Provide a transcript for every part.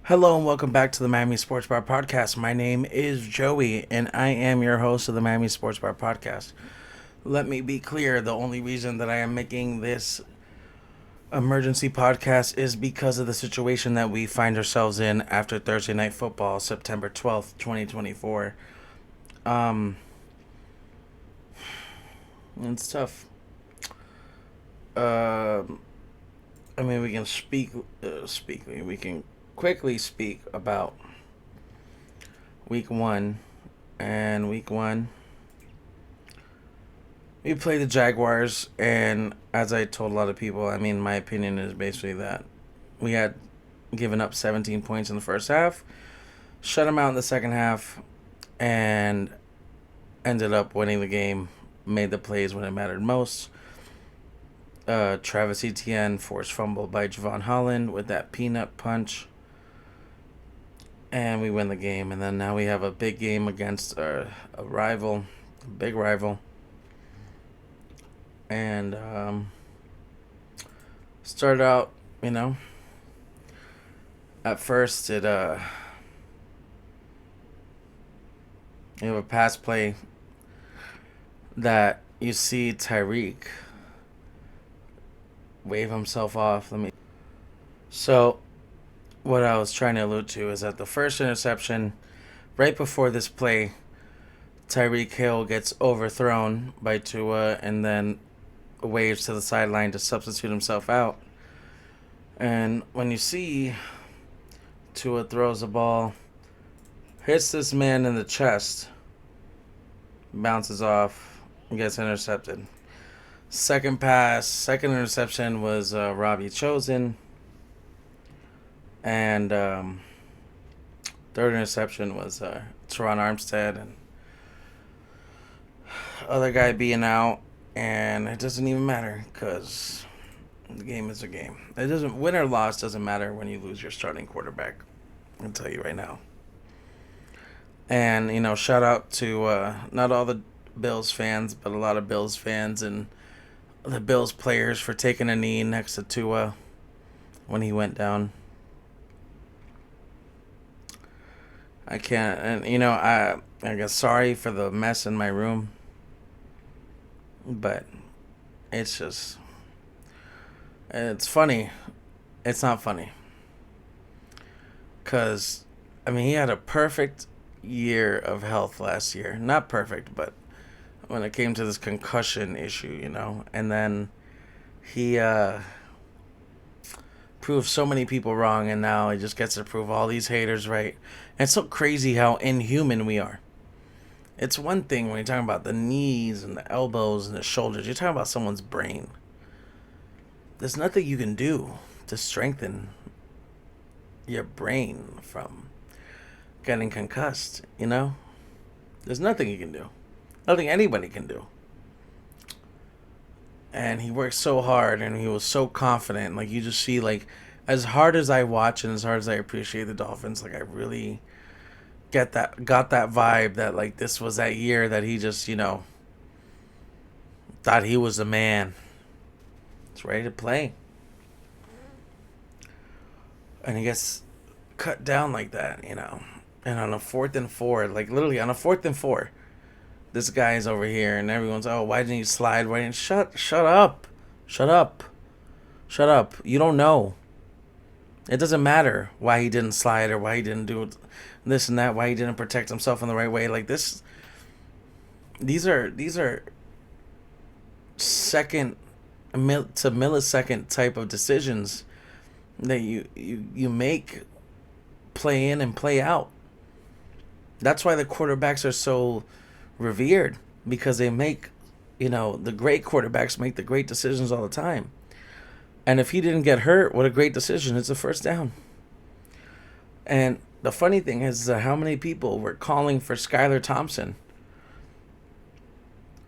Hello and welcome back to the Miami Sports Bar Podcast. My name is Joey and I am your host of the Miami Sports Bar Podcast. Let me be clear, the only reason that I am making this emergency podcast is because of the situation that we find ourselves in after Thursday Night Football, September 12th, 2024. It's tough. We can we can quickly speak about week one. And week one, we played the Jaguars, and as I told a lot of people, my opinion is basically that we had given up 17 points in the first half, shut them out in the second half, and ended up winning the game, made the plays when it mattered most. Travis Etienne forced fumble by Javon Holland with that peanut punch. And we win the game. And then now we have a big game against a rival, a big rival. And started out, at first you have a pass play that you see Tyreek wave himself off. So what I was trying to allude to is that the first interception, right before this play, Tyreek Hill gets overthrown by Tua and then waves to the sideline to substitute himself out. And when you see Tua throws the ball, hits this man in the chest, bounces off, and gets intercepted. Second interception was Robbie Chosen. And third interception was Teron Armstead and other guy being out. And it doesn't even matter because the game is a game. It doesn't win or loss doesn't matter when you lose your starting quarterback. I'll tell you right now. And shout out to not all the Bills fans, but a lot of Bills fans and the Bills players for taking a knee next to Tua when he went down. I can't, and I guess sorry for the mess in my room, but it's funny. It's not funny. Because, he had a perfect year of health last year. Not perfect, but when it came to this concussion issue, and then he proved so many people wrong, and now he just gets to prove all these haters right. And it's so crazy how inhuman we are. It's one thing when you're talking about the knees and the elbows and the shoulders. You're talking about someone's brain. There's nothing you can do to strengthen your brain from getting concussed, There's nothing you can do. Nothing anybody can do. And he worked so hard and he was so confident. Like, you just see, as hard as I watch and as hard as I appreciate the Dolphins, I really got that vibe that, this was that year that he just, thought he was the man. He's ready to play. And he gets cut down like that, And on a 4th and 4, literally on a 4th and 4, this guy's over here and everyone's, oh, why didn't you slide? Why didn't shut up. You don't know. It doesn't matter why he didn't slide or why he didn't do this and that, why he didn't protect himself in the right way. These are second to millisecond type of decisions that you make play in and play out. That's why the quarterbacks are so revered, because they make, the great quarterbacks make the great decisions all the time. And if he didn't get hurt, what a great decision. It's a first down. And the funny thing is how many people were calling for Skylar Thompson,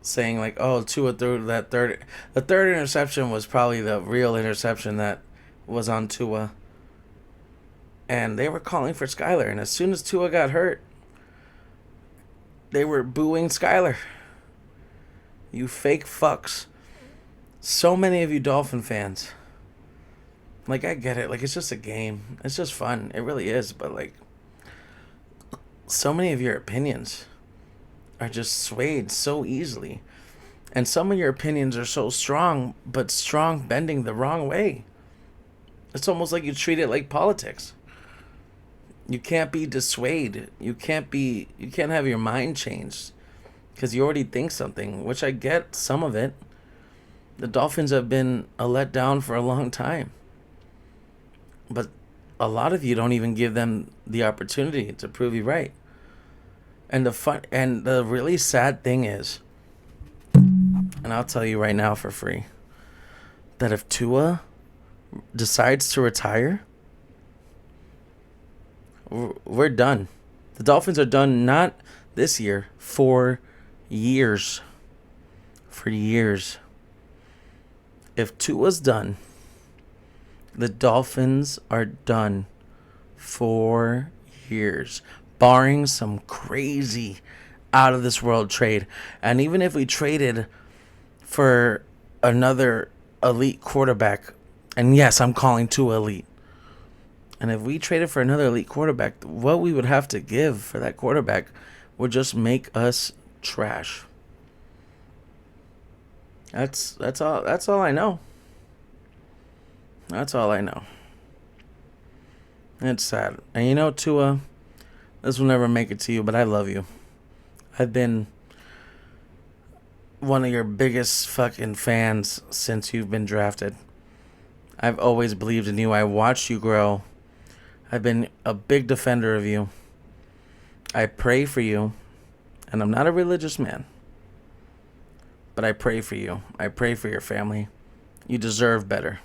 saying Tua threw that third. The third interception was probably the real interception that was on Tua. And they were calling for Skylar. And as soon as Tua got hurt, they were booing Skylar. You fake fucks. So many of you Dolphin fans Like, I get it. Like, it's just a game. It's just fun. It really is. But, like, so many of your opinions are just swayed so easily. And some of your opinions are so strong, but strong bending the wrong way. It's almost like you treat it like politics. You can't be dissuaded. You can't have your mind changed because you already think something, which I get some of it. The Dolphins have been a letdown for a long time. But a lot of you don't even give them the opportunity to prove you right. And the really sad thing is, and I'll tell you right now for free, that if Tua decides to retire, we're done. The Dolphins are done, not this year, for years. For years. If Tua's done, the Dolphins are done for years, barring some crazy out of this world trade. And even if we traded for another elite quarterback, and yes, I'm calling Tua elite. And if we traded for another elite quarterback, what we would have to give for that quarterback would just make us trash. That's all I know. That's all I know. It's sad. And you know, Tua, this will never make it to you, but I love you. I've been one of your biggest fucking fans since you've been drafted. I've always believed in you. I watched you grow. I've been a big defender of you. I pray for you. And I'm not a religious man. But I pray for you. I pray for your family. You deserve better.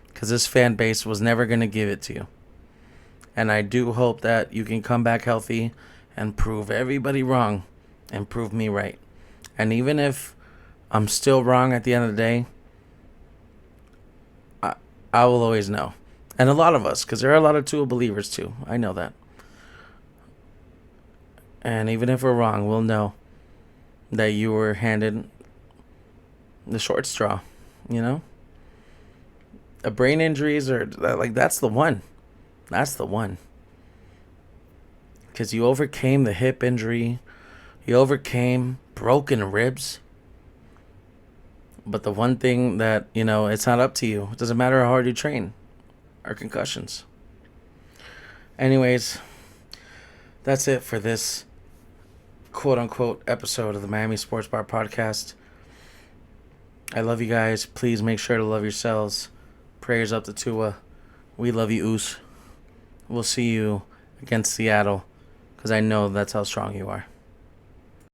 Because this fan base was never going to give it to you. And I do hope that you can come back healthy and prove everybody wrong and prove me right. And even if I'm still wrong at the end of the day, I will always know. And a lot of us, because there are a lot of Tua believers too. I know that. And even if we're wrong, we'll know that you were handed the short straw, you know? A brain injuries are like, that's the one. That's the one. Because you overcame the hip injury. You overcame broken ribs. But the one thing that, it's not up to you. It doesn't matter how hard you train. Are concussions. Anyways, that's it for this quote-unquote episode of the Miami Sports Bar Podcast. I love you guys. Please make sure to love yourselves. Prayers up to Tua. We love you, Oos. We'll see you against Seattle because I know that's how strong you are.